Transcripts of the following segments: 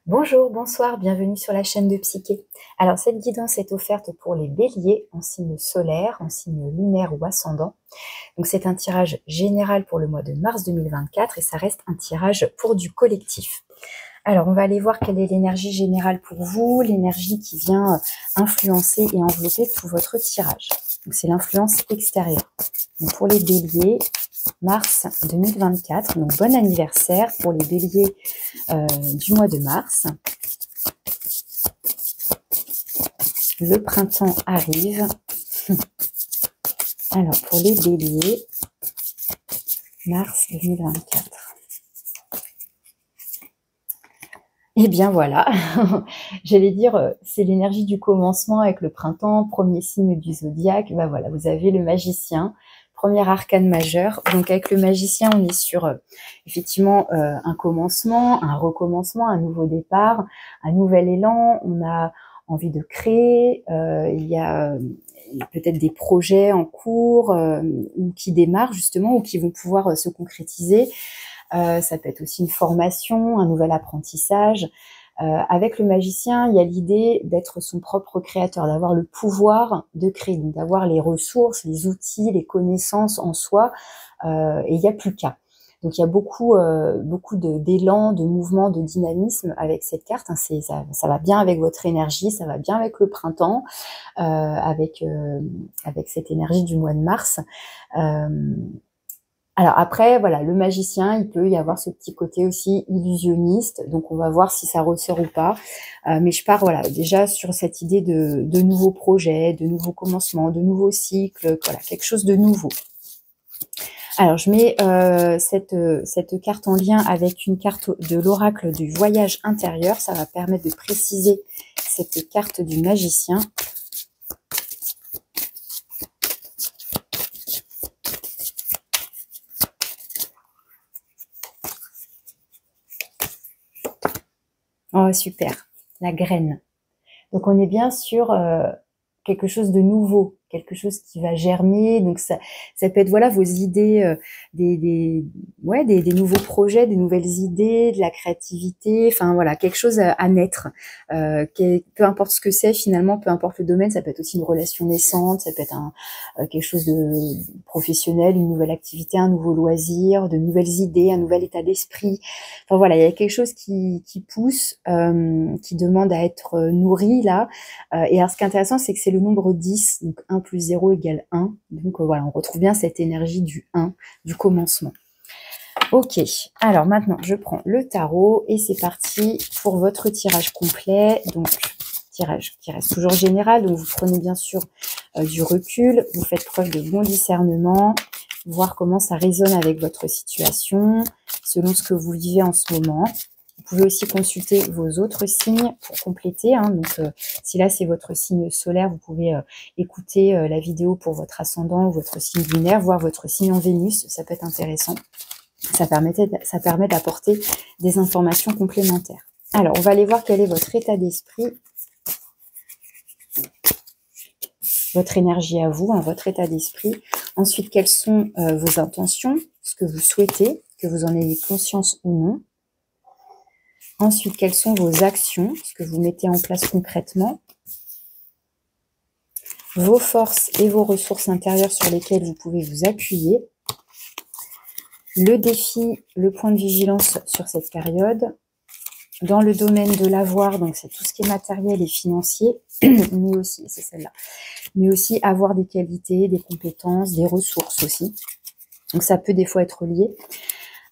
Bonjour, bonsoir, bienvenue sur la chaîne de Psyché. Alors cette guidance est offerte pour les béliers en signe solaire, en signe lunaire ou ascendant. Donc c'est un tirage général pour le mois de mars 2024 et ça reste un tirage pour du collectif. Alors on va aller voir quelle est l'énergie générale pour vous, l'énergie qui vient influencer et envelopper tout votre tirage. Donc c'est l'influence extérieure. Donc pour les béliers, mars 2024, donc bon anniversaire pour les béliers du mois de mars. Le printemps arrive. Alors, pour les béliers, mars 2024. Eh bien voilà, j'allais dire, c'est l'énergie du commencement avec le printemps, premier signe du zodiaque. Ben voilà, vous avez le magicien, premier arcane majeur. Donc avec le magicien, on est sur effectivement un commencement, un recommencement, un nouveau départ, un nouvel élan. On a envie de créer, il y a peut-être des projets en cours ou qui démarrent justement ou qui vont pouvoir se concrétiser. Ça peut être aussi une formation, un nouvel apprentissage. Avec le magicien, il y a l'idée d'être son propre créateur, d'avoir le pouvoir de créer, donc d'avoir les ressources, les outils, les connaissances en soi, et il n'y a plus qu'à. Donc il y a beaucoup d'élan, de mouvement, de dynamisme avec cette carte. Hein, ça va bien avec votre énergie, ça va bien avec le printemps, avec cette énergie du mois de mars. Alors après, voilà, le magicien, il peut y avoir ce petit côté aussi illusionniste, donc on va voir si ça ressort ou pas. Mais je pars, voilà, déjà sur cette idée de nouveaux projets, de nouveaux commencements, de nouveaux cycles, voilà, quelque chose de nouveau. Alors je mets cette carte en lien avec une carte de l'oracle du voyage intérieur, ça va permettre de préciser cette carte du magicien. Oh, super, la graine. Donc, on est bien sur quelque chose de nouveau, quelque chose qui va germer. Donc, ça peut être, voilà, vos idées, des nouveaux projets, des nouvelles idées, de la créativité. Enfin, voilà, quelque chose à naître. Peu importe ce que c'est, finalement, peu importe le domaine, ça peut être aussi une relation naissante, ça peut être quelque chose de professionnel, une nouvelle activité, un nouveau loisir, de nouvelles idées, un nouvel état d'esprit. Enfin voilà, il y a quelque chose qui pousse, qui demande à être nourri là. Et alors ce qui est intéressant, c'est que c'est le nombre 10, donc 1 plus 0 égale 1. Donc voilà, on retrouve bien cette énergie du 1, du commencement. Ok, alors maintenant je prends le tarot et c'est parti pour votre tirage complet. Donc tirage qui reste toujours général, donc vous prenez bien sûr du recul, vous faites preuve de bon discernement, voir comment ça résonne avec votre situation, selon ce que vous vivez en ce moment. Vous pouvez aussi consulter vos autres signes pour compléter. Hein. Donc, si là, c'est votre signe solaire, vous pouvez écouter la vidéo pour votre ascendant ou votre signe lunaire, voir votre signe en Vénus. Ça peut être intéressant. Ça permet d'apporter des informations complémentaires. Alors, on va aller voir quel est votre état d'esprit, votre énergie à vous, hein, votre état d'esprit. Ensuite, quelles sont vos intentions, ce que vous souhaitez, que vous en ayez conscience ou non. Ensuite, quelles sont vos actions, ce que vous mettez en place concrètement. Vos forces et vos ressources intérieures sur lesquelles vous pouvez vous appuyer. Le défi, le point de vigilance sur cette période. Dans le domaine de l'avoir, donc c'est tout ce qui est matériel et financier, mais aussi, c'est celle-là, mais aussi avoir des qualités, des compétences, des ressources aussi. Donc ça peut des fois être lié.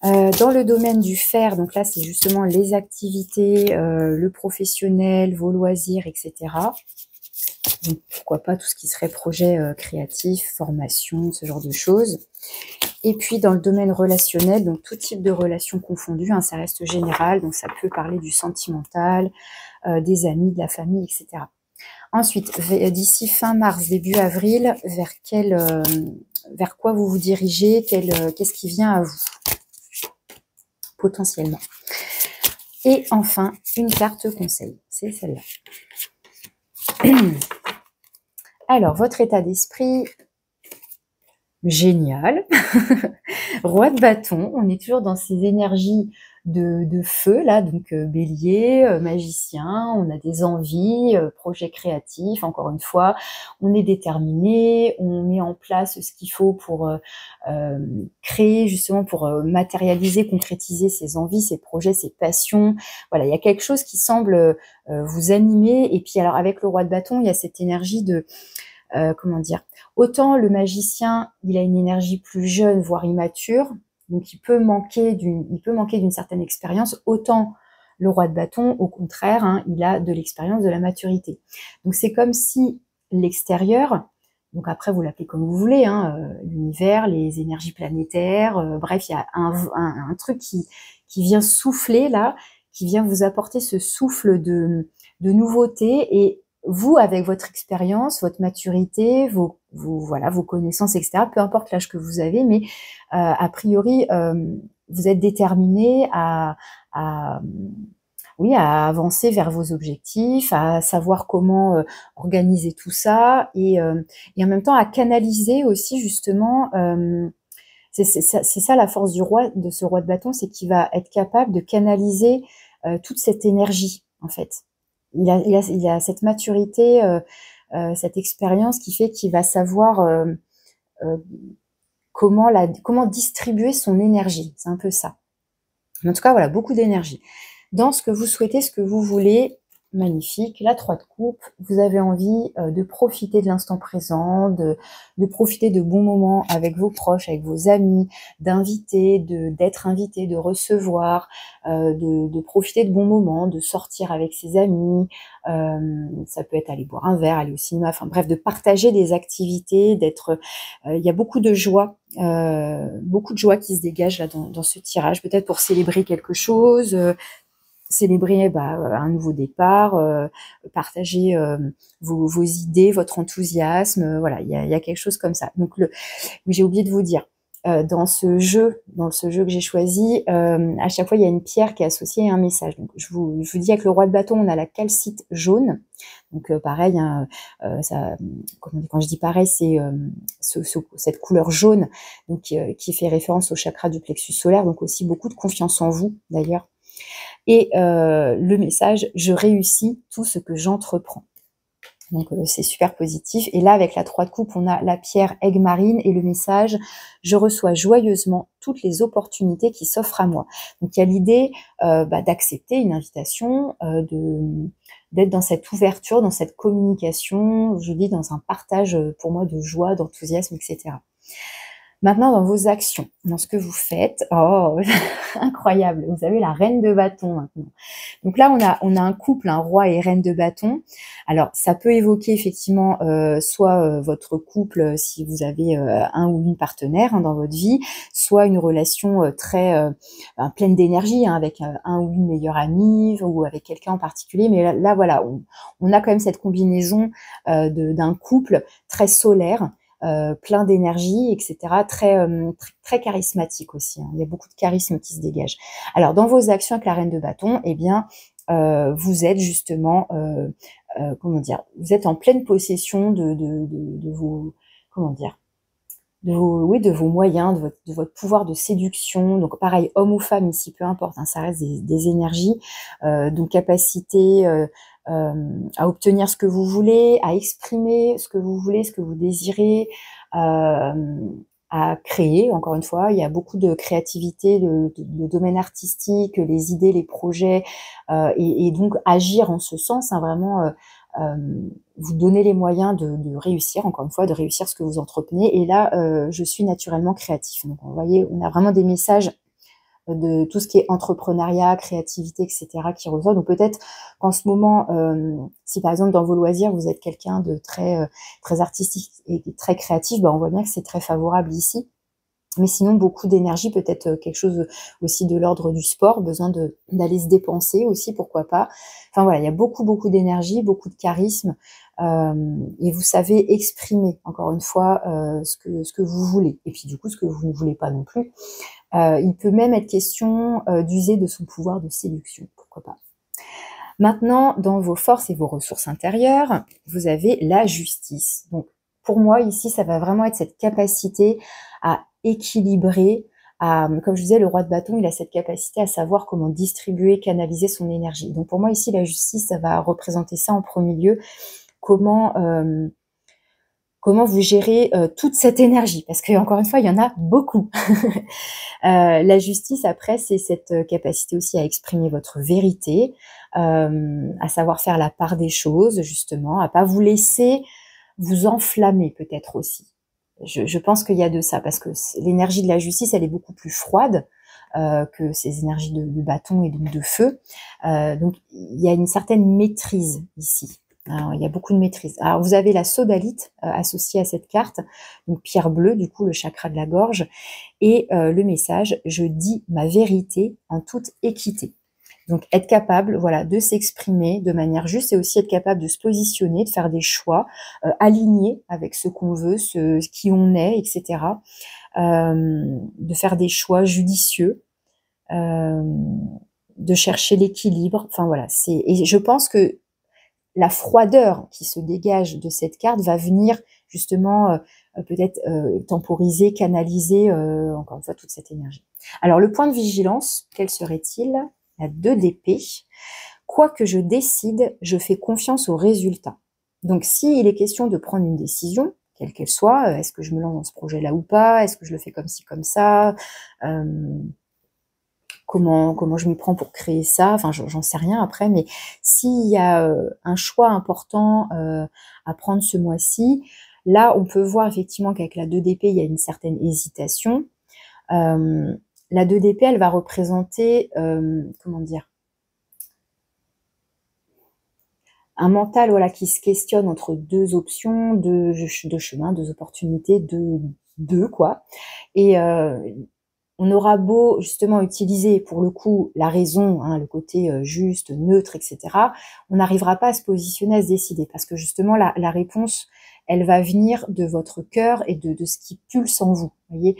Dans le domaine du faire, donc là c'est justement les activités, le professionnel, vos loisirs, etc. Donc pourquoi pas tout ce qui serait projet créatif, formation, ce genre de choses. Et puis dans le domaine relationnel, donc tout type de relations confondues, hein, ça reste général, donc ça peut parler du sentimental, des amis, de la famille, etc. Ensuite, d'ici fin mars, début avril, vers quoi vous vous dirigez, qu'est-ce qui vient à vous potentiellement. Et enfin, une carte conseil, c'est celle-là. Alors, votre état d'esprit, génial. Roi de bâton, on est toujours dans ces énergies de feu là, donc bélier, magicien, on a des envies, projets créatifs, encore une fois, on est déterminé, on met en place ce qu'il faut pour créer justement, pour matérialiser, concrétiser ses envies, ses projets, ses passions. Voilà, il y a quelque chose qui semble vous animer. Et puis alors avec le roi de bâton, il y a cette énergie de comment dire, autant le magicien, il a une énergie plus jeune, voire immature, donc il peut manquer d'une certaine expérience, autant le roi de bâton, au contraire, hein, il a de l'expérience, de la maturité. Donc c'est comme si l'extérieur, donc après vous l'appelez comme vous voulez, hein, l'univers, les énergies planétaires, bref, il y a un truc qui vient souffler là, qui vient vous apporter ce souffle de nouveauté, et vous, avec votre expérience, votre maturité, voilà, vos connaissances, etc., peu importe l'âge que vous avez, mais a priori, vous êtes déterminé oui, à avancer vers vos objectifs, à savoir comment organiser tout ça, et en même temps à canaliser aussi justement. C'est ça la force de ce roi de bâton, c'est qu'il va être capable de canaliser toute cette énergie, en fait. Il a cette maturité, cette expérience qui fait qu'il va savoir euh, comment distribuer son énergie. C'est un peu ça. Mais en tout cas, voilà, beaucoup d'énergie. Dans ce que vous souhaitez, ce que vous voulez, magnifique. La 3 de coupe, vous avez envie de profiter de l'instant présent, de profiter de bons moments avec vos proches, avec vos amis, d'inviter, d'être invité, de recevoir, de profiter de bons moments, de sortir avec ses amis, ça peut être aller boire un verre, aller au cinéma, enfin bref, de partager des activités, d'être... Il y a beaucoup de joie qui se dégage là dans ce tirage, peut-être pour célébrer quelque chose, célébrer un nouveau départ, partager vos idées, votre enthousiasme, voilà, il y a quelque chose comme ça. Donc j'ai oublié de vous dire, dans ce jeu que j'ai choisi, à chaque fois il y a une pierre qui est associée à un message. Donc je vous dis, avec le roi de bâton, on a la calcite jaune. Donc pareil, hein, quand je dis pareil, c'est cette couleur jaune, donc qui fait référence au chakra du plexus solaire, donc aussi beaucoup de confiance en vous d'ailleurs. Et le message, je réussis tout ce que j'entreprends. Donc c'est super positif. Et là, avec la 3 de coupe, on a la pierre aigue marine et le message, je reçois joyeusement toutes les opportunités qui s'offrent à moi. Donc il y a l'idée d'accepter une invitation, d'être dans cette ouverture, dans cette communication, je dis dans un partage pour moi de joie, d'enthousiasme, etc. Maintenant, dans vos actions, dans ce que vous faites, oh, incroyable, vous avez la reine de bâton maintenant. Donc là, on a un couple, un roi et reine de bâton. Alors, ça peut évoquer effectivement soit votre couple, si vous avez un ou une partenaire, hein, dans votre vie, soit une relation très pleine d'énergie, hein, avec un ou une meilleure amie ou avec quelqu'un en particulier. Mais là voilà, on a quand même cette combinaison d'un couple très solaire, plein d'énergie, etc. Très charismatique aussi, hein. Il y a beaucoup de charisme qui se dégage. Alors, dans vos actions avec la reine de bâton, eh bien, vous êtes justement, comment dire, vous êtes en pleine possession de vos, comment dire, de vos moyens, de votre pouvoir de séduction. Donc pareil, homme ou femme ici, peu importe, hein, ça reste des énergies, donc capacité à obtenir ce que vous voulez, à exprimer ce que vous voulez, ce que vous désirez, à créer. Encore une fois, il y a beaucoup de créativité, de domaine artistique, les idées, les projets, et donc agir en ce sens, hein, vraiment vous donner les moyens de réussir, encore une fois, de réussir ce que vous entreprenez. Et là, je suis naturellement créatif. Donc, vous voyez, on a vraiment des messages de tout ce qui est entrepreneuriat, créativité, etc. qui ressort. Donc, peut-être qu'en ce moment, si par exemple, dans vos loisirs, vous êtes quelqu'un de très artistique et très créatif, on voit bien que c'est très favorable ici. Mais sinon, beaucoup d'énergie, peut-être quelque chose aussi de l'ordre du sport, besoin d'aller se dépenser aussi, pourquoi pas. Enfin voilà, il y a beaucoup d'énergie, beaucoup de charisme, et vous savez exprimer, encore une fois, ce que vous voulez. Et puis du coup, ce que vous ne voulez pas non plus. Il peut même être question d'user de son pouvoir de séduction, pourquoi pas. Maintenant, dans vos forces et vos ressources intérieures, vous avez la justice. Donc, pour moi, ici, ça va vraiment être cette capacité à équilibrer, comme je disais, le roi de bâton, il a cette capacité à savoir comment distribuer, canaliser son énergie. Donc pour moi ici, la justice, ça va représenter ça en premier lieu. Comment vous gérez toute cette énergie, parce qu'encore une fois, il y en a beaucoup. La justice, après, c'est cette capacité aussi à exprimer votre vérité, à savoir faire la part des choses, justement, à pas vous laisser vous enflammer peut-être aussi. Je pense qu'il y a de ça, parce que l'énergie de la justice, elle est beaucoup plus froide que ces énergies de bâton et donc de feu. Donc, il y a une certaine maîtrise ici. Alors, il y a beaucoup de maîtrise. Alors, vous avez la sodalite associée à cette carte, donc pierre bleue, du coup, le chakra de la gorge, et le message « Je dis ma vérité en toute équité ». Donc, être capable, voilà, de s'exprimer de manière juste et aussi être capable de se positionner, de faire des choix alignés avec ce qu'on veut, qui on est, etc. De faire des choix judicieux, de chercher l'équilibre. Enfin, voilà. Et je pense que la froideur qui se dégage de cette carte va venir justement peut-être temporiser, canaliser encore une fois toute cette énergie. Alors le point de vigilance, quel serait-il? La 2 d'épée. Quoi que je décide, je fais confiance au résultat. Donc s'il est question de prendre une décision, quelle qu'elle soit, est-ce que je me lance dans ce projet-là ou pas? Est-ce que je le fais comme ci, comme ça? Comment je m'y prends pour créer ça, enfin j'en sais rien après, mais s'il y a un choix important à prendre ce mois-ci, là on peut voir effectivement qu'avec la 2 d'épée il y a une certaine hésitation. La 2 d'épée elle va représenter, comment dire, un mental voilà, qui se questionne entre deux options, deux chemins, deux opportunités, deux quoi. Et on aura beau justement utiliser pour le coup la raison, hein, le côté juste, neutre, etc. On n'arrivera pas à se positionner, à se décider, parce que justement la réponse, elle va venir de votre cœur et de ce qui pulse en vous. Voyez,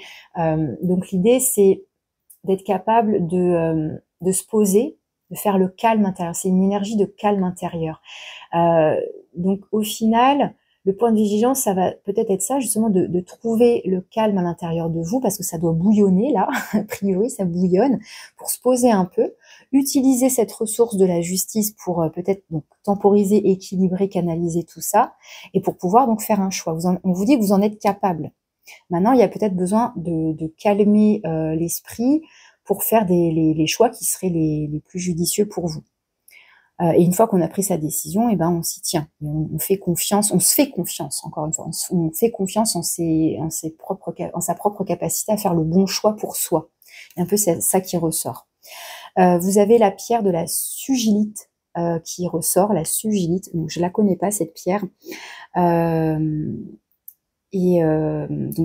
donc l'idée c'est d'être capable de se poser, de faire le calme intérieur. C'est une énergie de calme intérieur. Donc au final, le point de vigilance, ça va peut-être être ça, justement, de trouver le calme à l'intérieur de vous, parce que ça doit bouillonner, là, a priori, ça bouillonne, pour se poser un peu, utiliser cette ressource de la justice pour peut-être donc temporiser, équilibrer, canaliser tout ça, et pour pouvoir donc faire un choix. On vous dit que vous en êtes capable. Maintenant, il y a peut-être besoin de calmer l'esprit pour faire les choix qui seraient les plus judicieux pour vous. Et une fois qu'on a pris sa décision, et ben on s'y tient. On fait confiance, on se fait confiance, encore une fois, on fait confiance en sa propre capacité à faire le bon choix pour soi. Et un peu c'est ça qui ressort. Vous avez la pierre de la sugilite qui ressort, la sugilite. Donc je la connais pas cette pierre. Donc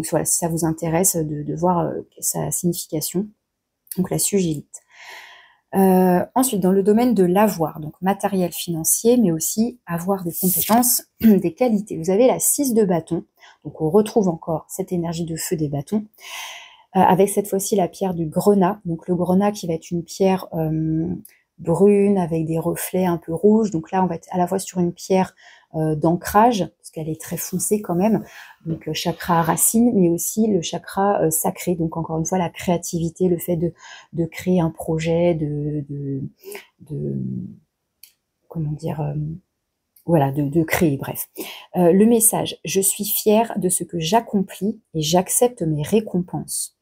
voilà, si ça vous intéresse de voir sa signification. Donc la sugilite. Ensuite, dans le domaine de l'avoir, donc matériel financier, mais aussi avoir des compétences, des qualités. Vous avez la 6 de bâton, donc on retrouve encore cette énergie de feu des bâtons, avec cette fois-ci la pierre du grenat, donc le grenat qui va être une pierre brune avec des reflets un peu rouges. Donc là, on va être à la fois sur une pierre d'ancrage, parce qu'elle est très foncée quand même, donc chakra racine, mais aussi le chakra sacré, donc encore une fois la créativité, le fait de créer un projet, comment dire, voilà, de créer, bref. Le message, je suis fière de ce que j'accomplis et j'accepte mes récompenses.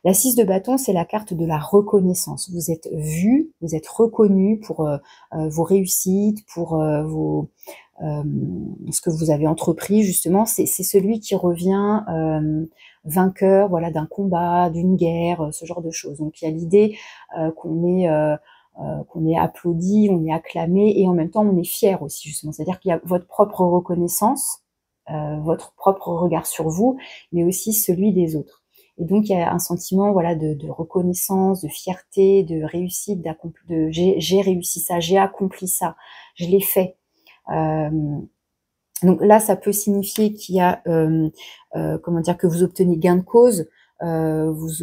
La 6 de bâton, c'est la carte de la reconnaissance. Vous êtes vu, vous êtes reconnu pour vos réussites, pour ce que vous avez entrepris, justement. C'est celui qui revient vainqueur, voilà, d'un combat, d'une guerre, ce genre de choses. Donc il y a l'idée qu'on est applaudi, on est acclamé, et en même temps on est fier aussi, justement. C'est-à-dire qu'il y a votre propre reconnaissance, votre propre regard sur vous, mais aussi celui des autres. Et donc il y a un sentiment, voilà, de reconnaissance, de fierté, de réussite, j'ai réussi ça, j'ai accompli ça, je l'ai fait. Donc là, ça peut signifier qu'il y a, comment dire, que vous obtenez gain de cause, vous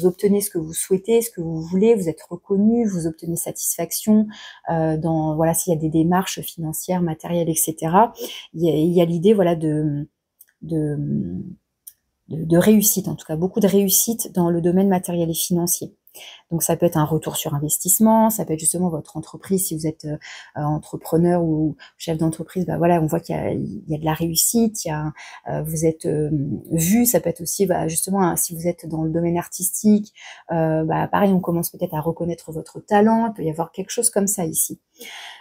obtenez ce que vous souhaitez, ce que vous voulez, vous êtes reconnu, vous obtenez satisfaction dans, voilà, s'il y a des démarches financières, matérielles, etc. Il y a l'idée, voilà, de réussite, en tout cas beaucoup de réussite dans le domaine matériel et financier. Donc ça peut être un retour sur investissement, ça peut être justement votre entreprise, si vous êtes entrepreneur ou chef d'entreprise, bah voilà, on voit qu'il y a de la réussite, vous êtes vu, ça peut être aussi justement si vous êtes dans le domaine artistique, pareil, on commence peut-être à reconnaître votre talent, il peut y avoir quelque chose comme ça ici.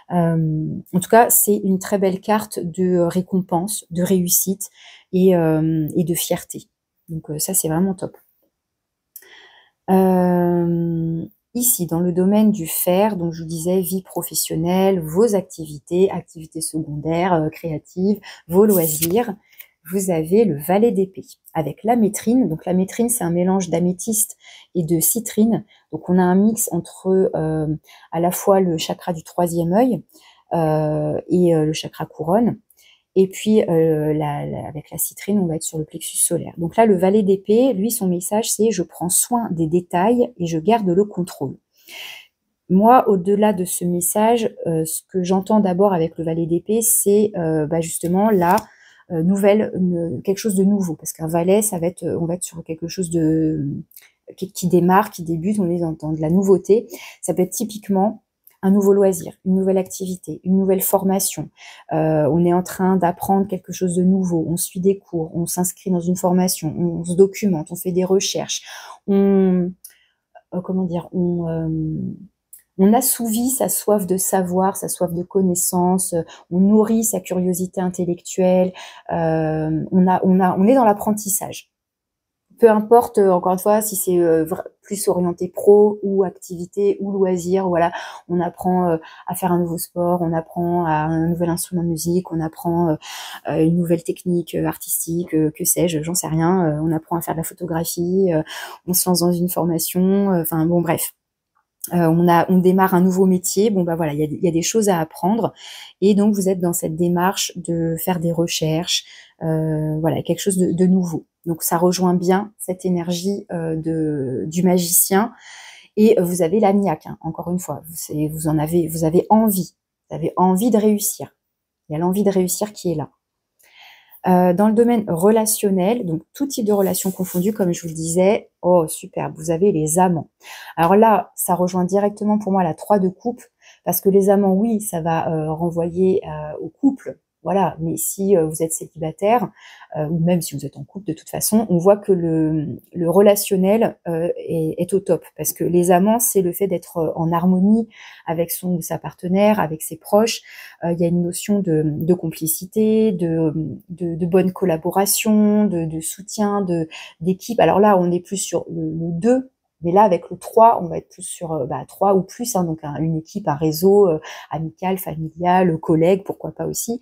En tout cas, c'est une très belle carte de récompense, de réussite et de fierté. Donc ça, c'est vraiment top. Ici, dans le domaine du faire, donc je vous disais vie professionnelle, vos activités, activités secondaires, créatives, vos loisirs, vous avez le valet d'épée avec la métrine. Donc la métrine, c'est un mélange d'améthyste et de citrine. Donc on a un mix entre à la fois le chakra du troisième œil et le chakra couronne. Et puis, avec la citrine, on va être sur le plexus solaire. Donc là, le valet d'épée, lui, son message, c'est « je prends soin des détails et je garde le contrôle ». Moi, au-delà de ce message, ce que j'entends d'abord avec le valet d'épée, c'est justement la quelque chose de nouveau. Parce qu'un valet, on va être sur quelque chose qui démarre, qui débute, on est dans de la nouveauté. Ça peut être typiquement un nouveau loisir, une nouvelle activité, une nouvelle formation. On est en train d'apprendre quelque chose de nouveau, on suit des cours, on s'inscrit dans une formation, on se documente, on fait des recherches, on assouvit sa soif de savoir, sa soif de connaissance, on nourrit sa curiosité intellectuelle, on est dans l'apprentissage. Peu importe, encore une fois, si c'est plus orienté pro ou activité ou loisir, voilà, on apprend à faire un nouveau sport, on apprend à un nouvel instrument de musique, on apprend une nouvelle technique artistique, que sais-je, j'en sais rien, on apprend à faire de la photographie, on se lance dans une formation, enfin bon bref. On démarre un nouveau métier, bon voilà, il y a des choses à apprendre, et donc vous êtes dans cette démarche de faire des recherches, voilà, quelque chose de nouveau. Donc ça rejoint bien cette énergie du magicien, et vous avez la niaque, hein, encore une fois, vous avez envie de réussir. Il y a l'envie de réussir qui est là. Dans le domaine relationnel, donc tout type de relation confondue, comme je vous le disais, oh superbe, vous avez les amants. Alors là, ça rejoint directement pour moi la 3 de coupe, parce que les amants, oui, ça va renvoyer au couple, voilà, mais si vous êtes célibataire, ou même si vous êtes en couple, de toute façon, on voit que le relationnel est au top, parce que les amants, c'est le fait d'être en harmonie avec son ou sa partenaire, avec ses proches. Il y a une notion de complicité, de bonne collaboration, de soutien, d'équipe. Alors là, on est plus sur le 2, mais là, avec le 3, on va être plus sur 3 ou plus, hein, donc une équipe, un réseau amical, familial, collègue, pourquoi pas aussi.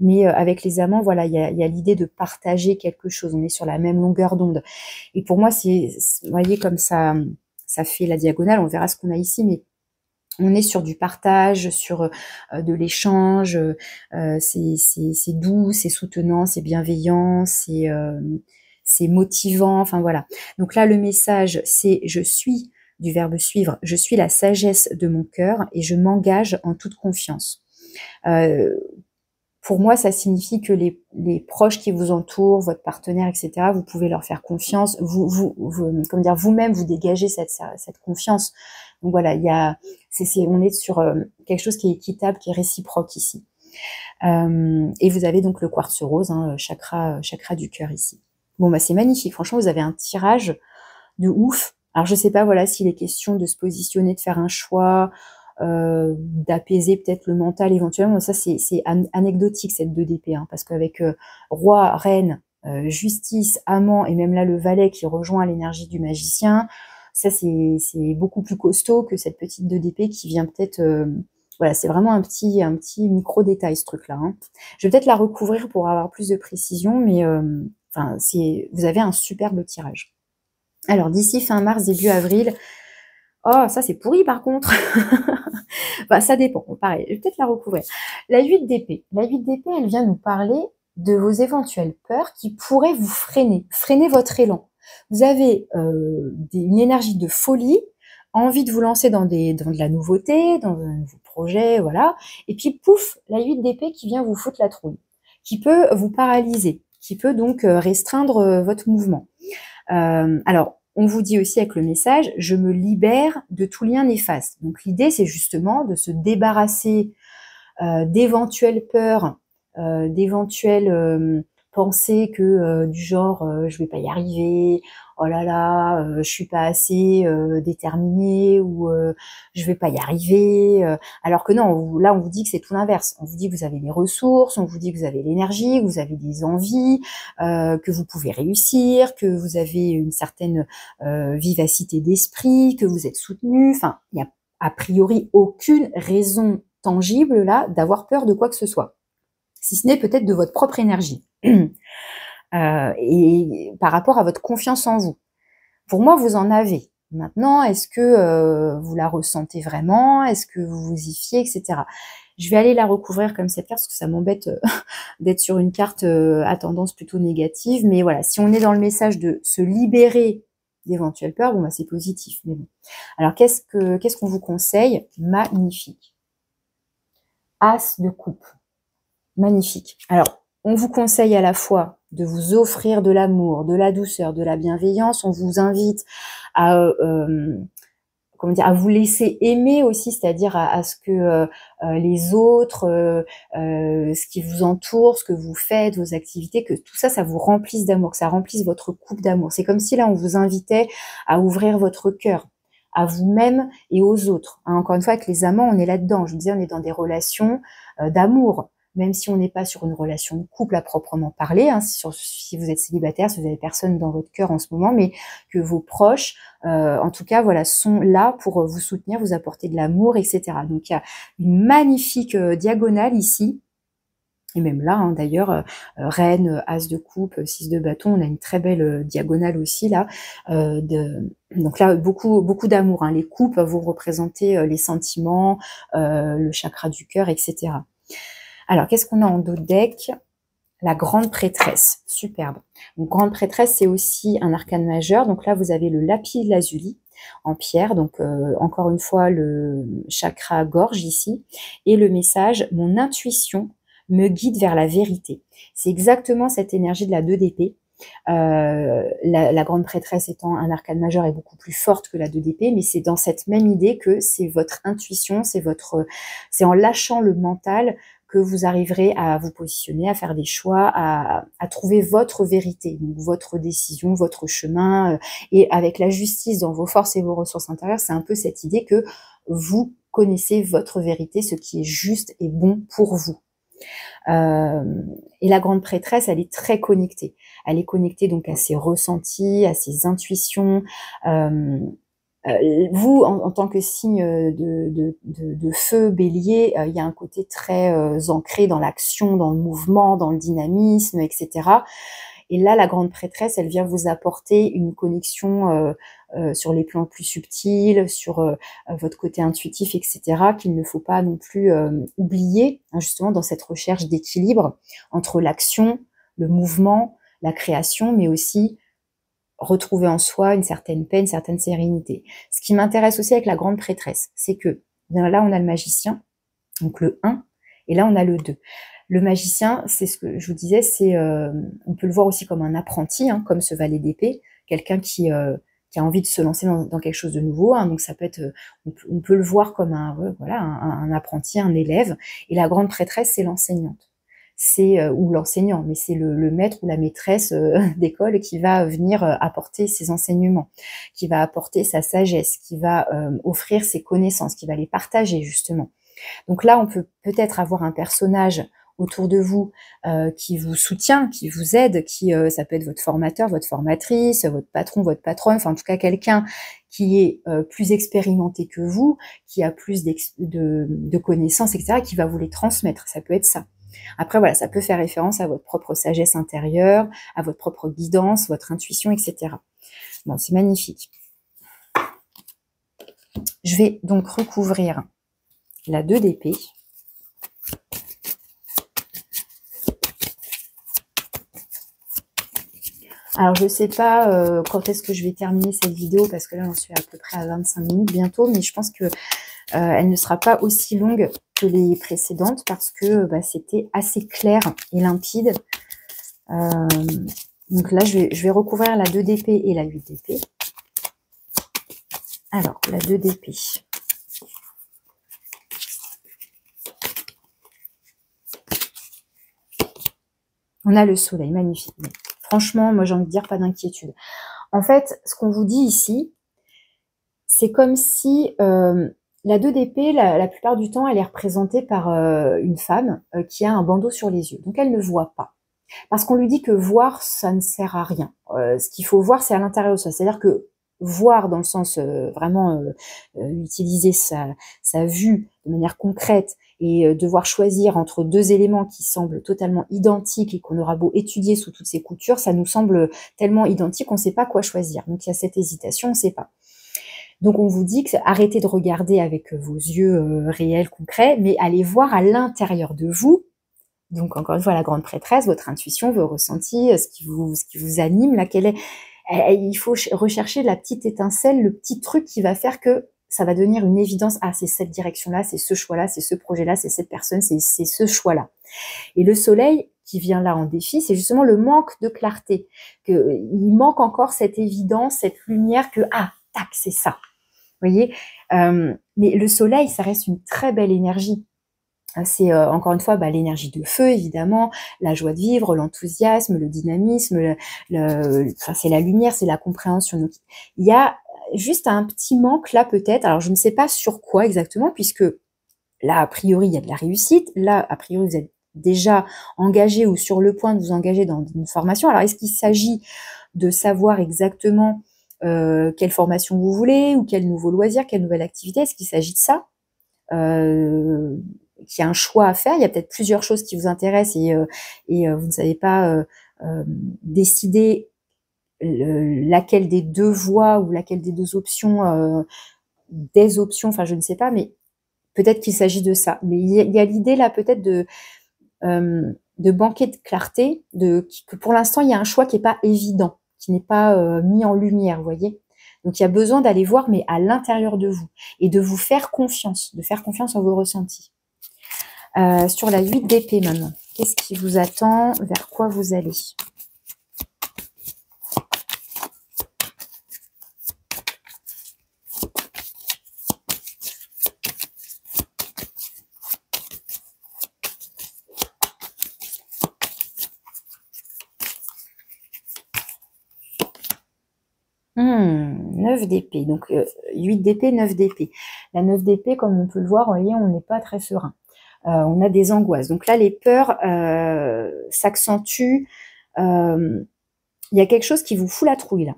Mais avec les amants, voilà, il y a l'idée de partager quelque chose. On est sur la même longueur d'onde. Et pour moi, vous voyez, comme ça fait la diagonale, on verra ce qu'on a ici, mais on est sur du partage, sur de l'échange, c'est doux, c'est soutenant, c'est bienveillant, c'est motivant, enfin voilà. Donc là, le message, c'est « je suis » du verbe suivre, « je suis la sagesse de mon cœur et je m'engage en toute confiance ». Pour moi, ça signifie que les proches qui vous entourent, votre partenaire, etc., vous pouvez leur faire confiance. Vous-même, vous dégagez cette confiance. Donc voilà, on est sur quelque chose qui est équitable, qui est réciproque ici. Et vous avez donc le quartz rose, hein, chakra du cœur ici. Bon, c'est magnifique. Franchement, vous avez un tirage de ouf. Alors, je sais pas, voilà, s'il est question de se positionner, de faire un choix, d'apaiser peut-être le mental éventuellement. Ça, c'est anecdotique, cette 2 d'épée, hein, parce qu'avec roi, reine, justice, amant, et même là, le valet qui rejoint l'énergie du magicien, ça, c'est beaucoup plus costaud que cette petite 2 d'épée qui vient peut-être... voilà, c'est vraiment un petit micro-détail, ce truc-là, hein. Je vais peut-être la recouvrir pour avoir plus de précision, mais vous avez un superbe tirage. Alors, d'ici fin mars, début avril, oh, ça c'est pourri par contre. Ça dépend, pareil, je vais peut-être la recouvrir. La 8 d'épée. La 8 d'épée, elle vient nous parler de vos éventuelles peurs qui pourraient vous freiner votre élan. Vous avez une énergie de folie, envie de vous lancer dans de la nouveauté, dans un nouveau projet, voilà. Et puis pouf, la 8 d'épée qui vient vous foutre la trouille, qui peut vous paralyser, qui peut donc restreindre votre mouvement. Alors, on vous dit aussi avec le message, je me libère de tout lien néfaste. Donc l'idée, c'est justement de se débarrasser d'éventuelles peurs, d'éventuelles pensées que du genre je vais pas y arriver, oh là là, je suis pas assez déterminée ou je vais pas y arriver. Alors que non, là on vous dit que c'est tout l'inverse. On vous dit que vous avez les ressources, on vous dit que vous avez l'énergie, que vous avez des envies, que vous pouvez réussir, que vous avez une certaine vivacité d'esprit, que vous êtes soutenu. Enfin, il y a a priori aucune raison tangible là d'avoir peur de quoi que ce soit, si ce n'est peut-être de votre propre énergie et par rapport à votre confiance en vous. Pour moi, vous en avez. Maintenant, est-ce que vous la ressentez vraiment? Est-ce que vous vous y fiez, etc. Je vais aller la recouvrir comme cette carte parce que ça m'embête d'être sur une carte à tendance plutôt négative. Mais voilà, si on est dans le message de se libérer d'éventuelles peurs, bon, bah, c'est positif. Mais bon. Alors, qu'est-ce qu'on vous conseille? Magnifique. As de coupe. Magnifique. Alors, on vous conseille à la fois de vous offrir de l'amour, de la douceur, de la bienveillance. On vous invite à, comment dire, à vous laisser aimer aussi, c'est-à-dire à ce que les autres, ce qui vous entoure, ce que vous faites, vos activités, que tout ça, ça vous remplisse d'amour, que ça remplisse votre coupe d'amour. C'est comme si là, on vous invitait à ouvrir votre cœur à vous-même et aux autres. Hein, encore une fois, avec les amants, on est là-dedans. Je vous disais, on est dans des relations d'amour, même si on n'est pas sur une relation de couple à proprement parler, hein, si vous êtes célibataire, si vous avez personne dans votre cœur en ce moment, mais que vos proches, en tout cas, voilà, sont là pour vous soutenir, vous apporter de l'amour, etc. Donc, il y a une magnifique diagonale ici. Et même là, hein, d'ailleurs, Reine, As de coupe, 6 de bâton, on a une très belle diagonale aussi là. Donc là, beaucoup d'amour. Hein. Les coupes vont représenter les sentiments, le chakra du cœur, etc. Alors, qu'est-ce qu'on a en dos de deck? La grande prêtresse, superbe. Donc, grande prêtresse, c'est aussi un arcane majeur. Donc là, vous avez le lapis lazuli en pierre. Donc, encore une fois, le chakra gorge ici. Et le message, mon intuition me guide vers la vérité. C'est exactement cette énergie de la 2 d'épée. La grande prêtresse étant un arcane majeur est beaucoup plus forte que la 2 d'épée, mais c'est dans cette même idée que c'est votre intuition, c'est en lâchant le mental que vous arriverez à vous positionner, à faire des choix, à trouver votre vérité, donc votre décision, votre chemin, et avec la justice dans vos forces et vos ressources intérieures, c'est un peu cette idée que vous connaissez votre vérité, ce qui est juste et bon pour vous. Et la grande prêtresse, elle est très connectée. Elle est connectée donc à ses ressentis, à ses intuitions. Vous, en tant que signe de feu, bélier, il y a un côté très ancré dans l'action, dans le mouvement, dans le dynamisme, etc. Et là, la grande prêtresse, elle vient vous apporter une connexion sur les plans plus subtils, sur votre côté intuitif, etc., qu'il ne faut pas non plus oublier, hein, justement, dans cette recherche d'équilibre entre l'action, le mouvement, la création, mais aussi retrouver en soi une certaine paix, une certaine sérénité. Ce qui m'intéresse aussi avec la grande prêtresse, c'est que bien là, on a le magicien, donc le 1, et là, on a le 2. Le magicien, c'est ce que je vous disais, on peut le voir aussi comme un apprenti, hein, comme ce valet d'épée, quelqu'un qui a envie de se lancer dans quelque chose de nouveau. Hein, donc ça peut être, on peut le voir comme un apprenti, un élève. Et la grande prêtresse, c'est l'enseignante. Ou l'enseignant, mais c'est le maître ou la maîtresse d'école qui va venir apporter ses enseignements, qui va apporter sa sagesse, qui va offrir ses connaissances, qui va les partager justement. Donc là, on peut peut-être avoir un personnage autour de vous qui vous soutient, qui vous aide, ça peut être votre formateur, votre formatrice, votre patron, votre patronne, enfin en tout cas quelqu'un qui est plus expérimenté que vous, qui a plus de connaissances, etc., qui va vous les transmettre. Ça peut être ça. Après, voilà, ça peut faire référence à votre propre sagesse intérieure, à votre propre guidance, votre intuition, etc. Bon, c'est magnifique. Je vais donc recouvrir la 2 d'épée. Alors, je ne sais pas quand est-ce que je vais terminer cette vidéo, parce que là, j'en suis à peu près à 25 minutes bientôt, mais je pense que elle ne sera pas aussi longue que les précédentes, parce que c'était assez clair et limpide. Donc là, je vais recouvrir la 2 d'épée et la 8 d'épée. Alors, la 2 d'épée. On a le soleil, magnifique. Franchement, moi j'ai envie de dire pas d'inquiétude. En fait, ce qu'on vous dit ici, c'est comme si la 2 d'épée, la plupart du temps, elle est représentée par une femme qui a un bandeau sur les yeux. Donc elle ne voit pas. Parce qu'on lui dit que voir, ça ne sert à rien. Ce qu'il faut voir, c'est à l'intérieur de soi. C'est-à-dire que voir dans le sens vraiment utiliser sa vue de manière concrète et devoir choisir entre deux éléments qui semblent totalement identiques et qu'on aura beau étudier sous toutes ses coutures, ça nous semble tellement identique, on ne sait pas quoi choisir. Donc il y a cette hésitation, on ne sait pas. Donc on vous dit que arrêtez de regarder avec vos yeux réels, concrets, mais allez voir à l'intérieur de vous. Donc encore une fois, la grande prêtresse, votre intuition, vos ressentis, ce qui vous anime, laquelle est. Il faut rechercher la petite étincelle, le petit truc qui va faire que ça va devenir une évidence. Ah, c'est cette direction-là, c'est ce choix-là, c'est ce projet-là, c'est cette personne, c'est ce choix-là. Et le soleil qui vient là en défi, c'est justement le manque de clarté. Il manque encore cette évidence, cette lumière que, ah, tac, c'est ça. Vous voyez, mais le soleil, ça reste une très belle énergie. C'est encore une fois l'énergie de feu, évidemment, la joie de vivre, l'enthousiasme, le dynamisme, enfin, c'est la lumière, c'est la compréhension. Donc, il y a juste un petit manque là peut-être, alors je ne sais pas sur quoi exactement, puisque là, a priori, il y a de la réussite, là, a priori, vous êtes déjà engagé ou sur le point de vous engager dans une formation. Alors, est-ce qu'il s'agit de savoir exactement quelle formation vous voulez, ou quel nouveau loisir, quelle nouvelle activité? Est-ce qu'il s'agit de ça qu'il y a un choix à faire, il y a peut-être plusieurs choses qui vous intéressent et vous ne savez pas décider laquelle des deux voies ou laquelle des deux options, enfin je ne sais pas, mais peut-être qu'il s'agit de ça. Mais il y a l'idée là peut-être de banquer de clarté, que pour l'instant il y a un choix qui n'est pas évident, qui n'est pas mis en lumière, vous voyez. Donc il y a besoin d'aller voir, mais à l'intérieur de vous, et de vous faire confiance, de faire confiance en vos ressentis. Sur la 8 d'épée maintenant, qu'est-ce qui vous attend? Vers quoi vous allez? Neuf d'épée, donc 8 d'épée, 9 d'épée. La 9 d'épée, comme on peut le voir, vous voyez, on n'est pas très serein. On a des angoisses. Donc là, les peurs s'accentuent. Il y a quelque chose qui vous fout la trouille, là.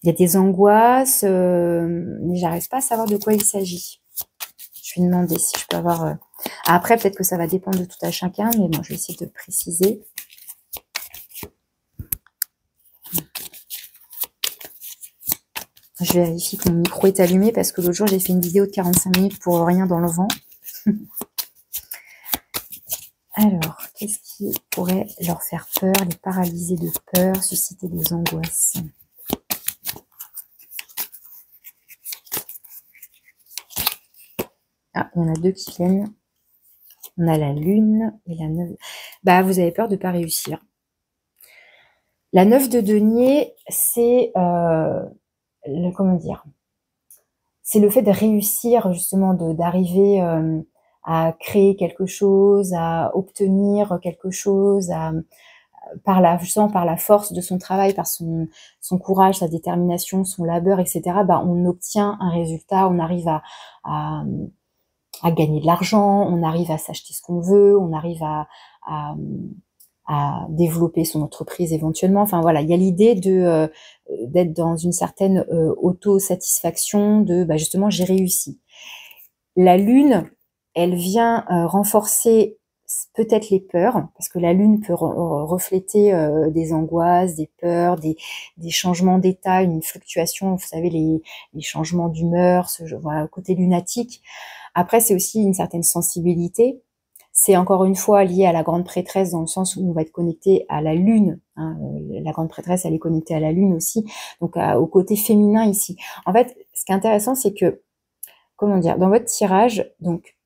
Il y a des angoisses, mais j'arrive pas à savoir de quoi il s'agit. Je vais demander si je peux avoir... Après, peut-être que ça va dépendre de tout à chacun, mais bon, je vais essayer de préciser. Je vérifie que mon micro est allumé parce que l'autre jour, j'ai fait une vidéo de 45 minutes pour rien dans le vent. Alors, qu'est-ce qui pourrait leur faire peur, les paralyser de peur, susciter des angoisses? Ah, il y en a deux qui viennent. On a la lune et la 9. Bah, vous avez peur de ne pas réussir. La 9 de denier, c'est... comment dire, c'est le fait de réussir justement, d'arriver à créer quelque chose, à obtenir quelque chose, justement par la force de son travail, par son courage, sa détermination, son labeur, etc. On obtient un résultat, on arrive à gagner de l'argent, on arrive à s'acheter ce qu'on veut, on arrive à développer son entreprise éventuellement. Enfin voilà, il y a l'idée d'être dans une certaine autosatisfaction de justement j'ai réussi. La lune, elle vient renforcer peut-être les peurs, parce que la lune peut refléter des angoisses, des peurs, des changements d'état, une fluctuation, vous savez, les changements d'humeur, voilà, le côté lunatique. Après, c'est aussi une certaine sensibilité. C'est encore une fois lié à la grande prêtresse dans le sens où on va être connecté à la lune. Hein. La grande prêtresse, elle est connectée à la lune aussi, donc au côté féminin ici. En fait, ce qui est intéressant, c'est que, comment dire, dans votre tirage, donc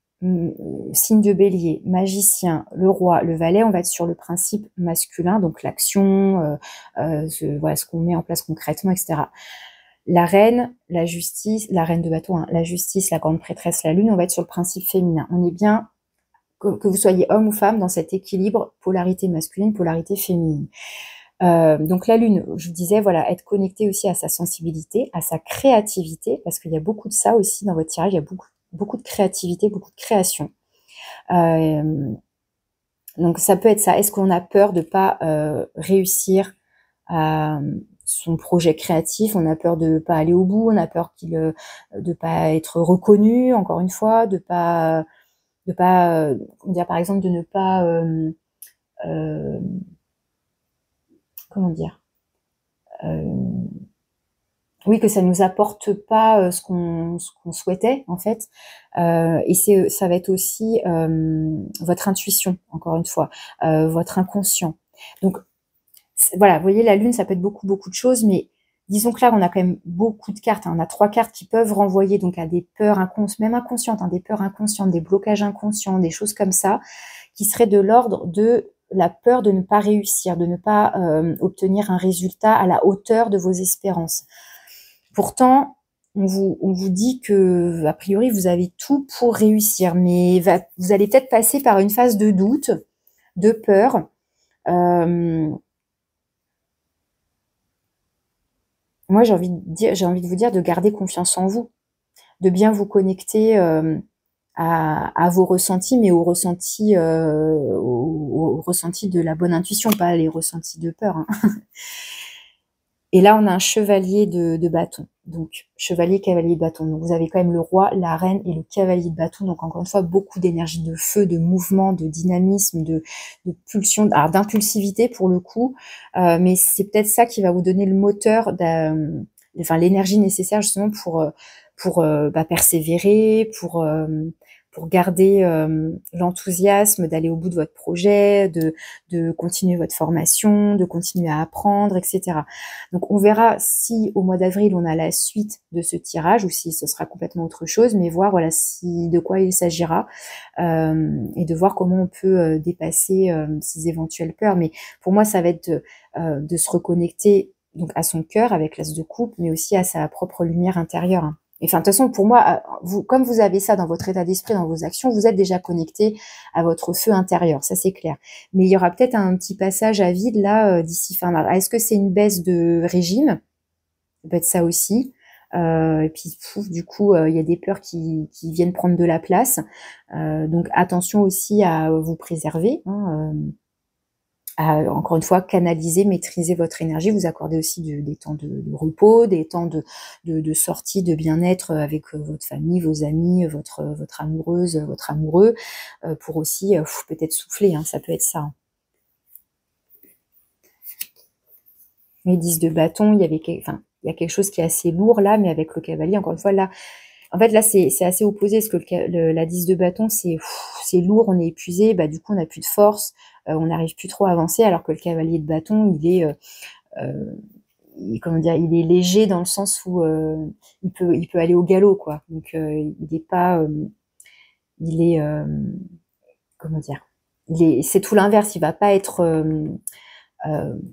signe de bélier, magicien, le roi, le valet, on va être sur le principe masculin, donc l'action, voilà, ce qu'on met en place concrètement, etc. La reine, la justice, la reine de bâton, hein, la justice, la grande prêtresse, la lune, on va être sur le principe féminin. On est bien, que vous soyez homme ou femme, dans cet équilibre, polarité masculine, polarité féminine. Donc la lune, je vous disais, voilà, être connecté aussi à sa sensibilité, à sa créativité, parce qu'il y a beaucoup de ça aussi dans votre tirage, il y a beaucoup de créativité, beaucoup de création. Donc ça peut être ça. Est-ce qu'on a peur de pas réussir à son projet créatif? On a peur de pas aller au bout, on a peur de pas être reconnu, encore une fois, de pas comment dire, par exemple, de ne pas comment dire, oui, que ça nous apporte pas ce qu'on souhaitait en fait. Et ça va être aussi votre intuition, encore une fois, votre inconscient. Donc voilà, vous voyez, la lune, ça peut être beaucoup de choses, mais disons que là, on a quand même beaucoup de cartes, hein. On a 3 cartes qui peuvent renvoyer donc à des peurs même inconscientes, hein, des peurs inconscientes, des blocages inconscients, des choses comme ça, qui seraient de l'ordre de la peur de ne pas réussir, de ne pas obtenir un résultat à la hauteur de vos espérances. Pourtant, on vous dit que, a priori, vous avez tout pour réussir, mais vous allez peut-être passer par une phase de doute, de peur. Moi, j'ai envie de vous dire de garder confiance en vous, de bien vous connecter à vos ressentis, mais aux ressentis, aux ressentis de la bonne intuition, pas les ressentis de peur, hein. Et là, on a un chevalier de bâton. Donc, chevalier, cavalier de bâton. Donc, vous avez quand même le roi, la reine et le cavalier de bâton. Donc, encore une fois, beaucoup d'énergie, de feu, de mouvement, de dynamisme, de pulsion, alors d'impulsivité pour le coup. Mais c'est peut-être ça qui va vous donner le moteur, enfin, l'énergie nécessaire justement pour persévérer, pour garder l'enthousiasme d'aller au bout de votre projet, de continuer votre formation, de continuer à apprendre, etc. Donc on verra si au mois d'avril on a la suite de ce tirage ou si ce sera complètement autre chose, mais voir voilà de quoi il s'agira et de voir comment on peut dépasser ces éventuelles peurs. Mais pour moi ça va être de se reconnecter donc à son cœur avec l'as de coupe, mais aussi à sa propre lumière intérieure, hein. Enfin, de toute façon, pour moi, comme vous avez ça dans votre état d'esprit, dans vos actions, vous êtes déjà connecté à votre feu intérieur, ça c'est clair. Mais il y aura peut-être un petit passage à vide là d'ici fin mars. Est-ce que c'est une baisse de régime? Ça peut être ça aussi. Et puis, du coup, il y a des peurs qui viennent prendre de la place. Donc, attention aussi à vous préserver, hein, encore une fois, canaliser, maîtriser votre énergie, vous accorder aussi des temps de repos, des temps de sortie, de bien-être avec votre famille, vos amis, votre amoureuse, votre amoureux, pour aussi peut-être souffler, hein, ça peut être ça. Les 10 de bâton, il y a quelque chose qui est assez lourd là, mais avec le cavalier, encore une fois, là, en fait, là, c'est assez opposé, parce que la 10 de bâton, c'est lourd, on est épuisé, du coup, on n'a plus de force, on n'arrive plus trop à avancer, alors que le cavalier de bâton, il est, comment dire, il est léger dans le sens où il peut aller au galop, quoi. Donc, il n'est pas, il est, comment dire, c'est tout l'inverse, il va pas être,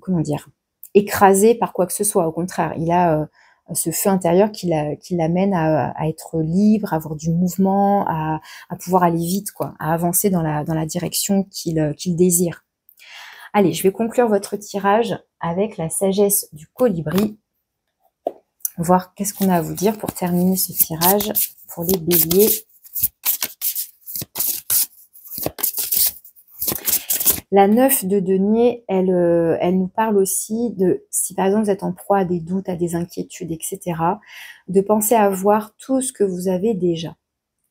comment dire, écrasé par quoi que ce soit. Au contraire, il a ce feu intérieur qui l'amène à être libre, à avoir du mouvement, à pouvoir aller vite, quoi, à avancer dans la direction qu'il désire. Allez, je vais conclure votre tirage avec la sagesse du colibri. Voir qu'est-ce qu'on a à vous dire pour terminer ce tirage pour les béliers. La 9 de denier, elle nous parle aussi de, si par exemple vous êtes en proie à des doutes, à des inquiétudes, etc., de penser à voir tout ce que vous avez déjà,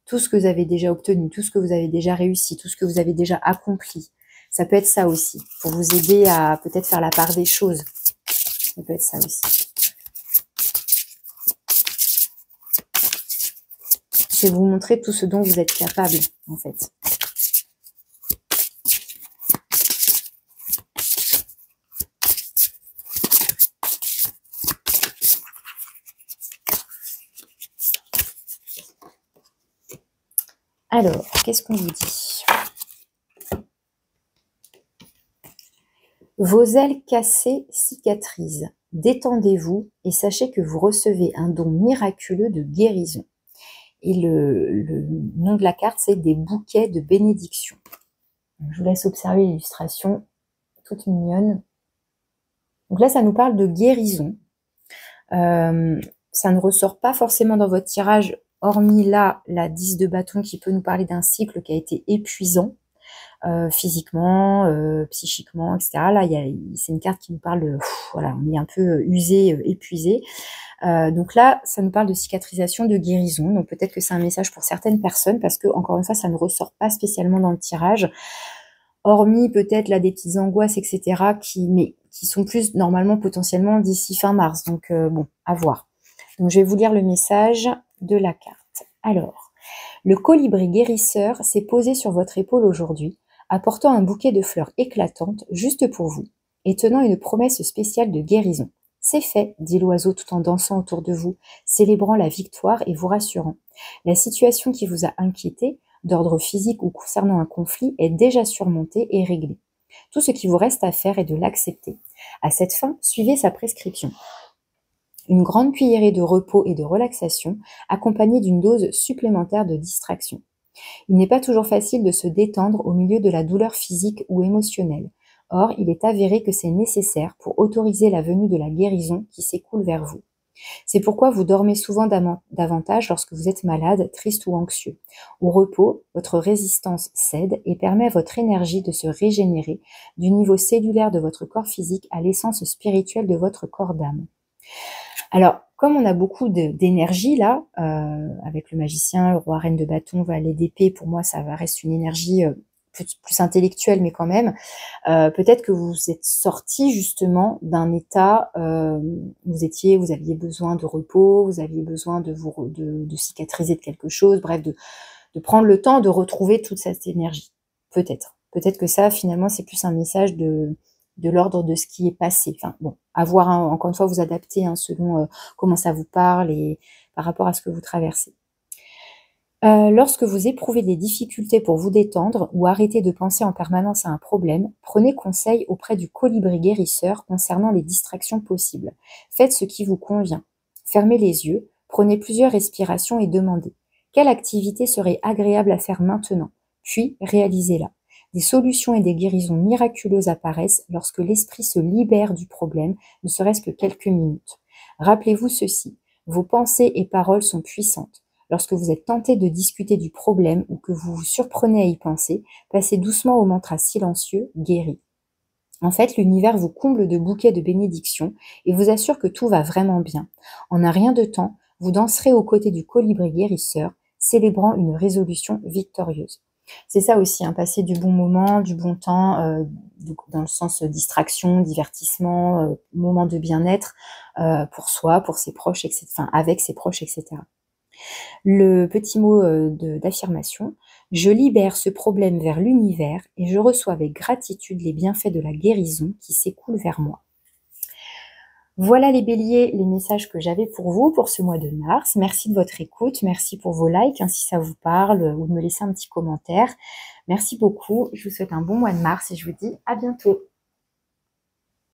tout ce que vous avez déjà obtenu, tout ce que vous avez déjà réussi, tout ce que vous avez déjà accompli. Ça peut être ça aussi, pour vous aider à peut-être faire la part des choses. Ça peut être ça aussi. C'est vous montrer tout ce dont vous êtes capable, en fait. Alors, qu'est-ce qu'on vous dit? Vos ailes cassées cicatrisent. Détendez-vous et sachez que vous recevez un don miraculeux de guérison. Et le nom de la carte, c'est des bouquets de bénédiction. Je vous laisse observer l'illustration, toute mignonne. Donc là, ça nous parle de guérison. Ça ne ressort pas forcément dans votre tirage, hormis là, la 10 de bâton qui peut nous parler d'un cycle qui a été épuisant, physiquement, psychiquement, etc. Là, c'est une carte qui nous parle de, voilà, on est un peu usé, épuisé. Donc là, ça nous parle de cicatrisation, de guérison. Donc peut-être que c'est un message pour certaines personnes parce que, encore une fois, ça ne ressort pas spécialement dans le tirage. Hormis peut-être là des petites angoisses, etc., qui sont plus normalement potentiellement d'ici fin mars. Donc bon, à voir. Donc je vais vous lire le message de la carte. Alors, le colibri guérisseur s'est posé sur votre épaule aujourd'hui, apportant un bouquet de fleurs éclatantes juste pour vous, et tenant une promesse spéciale de guérison. C'est fait, dit l'oiseau tout en dansant autour de vous, célébrant la victoire et vous rassurant. La situation qui vous a inquiété, d'ordre physique ou concernant un conflit, est déjà surmontée et réglée. Tout ce qui vous reste à faire est de l'accepter. À cette fin, suivez sa prescription. Une grande cuillerée de repos et de relaxation, accompagnée d'une dose supplémentaire de distraction. Il n'est pas toujours facile de se détendre au milieu de la douleur physique ou émotionnelle. Or, il est avéré que c'est nécessaire pour autoriser la venue de la guérison qui s'écoule vers vous. C'est pourquoi vous dormez souvent davantage lorsque vous êtes malade, triste ou anxieux. Au repos, votre résistance cède et permet à votre énergie de se régénérer du niveau cellulaire de votre corps physique à l'essence spirituelle de votre corps d'âme. Alors, comme on a beaucoup d'énergie là, avec le magicien, le roi, reine de bâton, valet d'épée, pour moi ça reste une énergie plus intellectuelle, mais quand même, peut-être que vous êtes sorti justement d'un état, vous aviez besoin de repos, vous aviez besoin de cicatriser de quelque chose, bref, de prendre le temps de retrouver toute cette énergie. Peut-être que ça, finalement, c'est plus un message de l'ordre de ce qui est passé. Enfin, bon, à voir, hein, encore une fois, vous adapter selon comment ça vous parle et par rapport à ce que vous traversez. Lorsque vous éprouvez des difficultés pour vous détendre ou arrêter de penser en permanence à un problème, prenez conseil auprès du colibri guérisseur concernant les distractions possibles. Faites ce qui vous convient. Fermez les yeux, prenez plusieurs respirations et demandez « Quelle activité serait agréable à faire maintenant ?» Puis réalisez-la. Des solutions et des guérisons miraculeuses apparaissent lorsque l'esprit se libère du problème, ne serait-ce que quelques minutes. Rappelez-vous ceci, vos pensées et paroles sont puissantes. Lorsque vous êtes tenté de discuter du problème ou que vous vous surprenez à y penser, passez doucement au mantra silencieux « guéri ». En fait, l'univers vous comble de bouquets de bénédictions et vous assure que tout va vraiment bien. En un rien de temps, vous danserez aux côtés du colibri guérisseur, célébrant une résolution victorieuse. C'est ça aussi, hein, passer du bon moment, du bon temps, dans le sens distraction, divertissement, moment de bien-être pour soi, pour ses proches, etc., enfin, avec ses proches, etc. Le petit mot d'affirmation, je libère ce problème vers l'univers et je reçois avec gratitude les bienfaits de la guérison qui s'écoulent vers moi. Voilà les béliers, les messages que j'avais pour vous pour ce mois de mars. Merci de votre écoute, merci pour vos likes, hein, si ça vous parle, ou de me laisser un petit commentaire. Merci beaucoup, je vous souhaite un bon mois de mars et je vous dis à bientôt.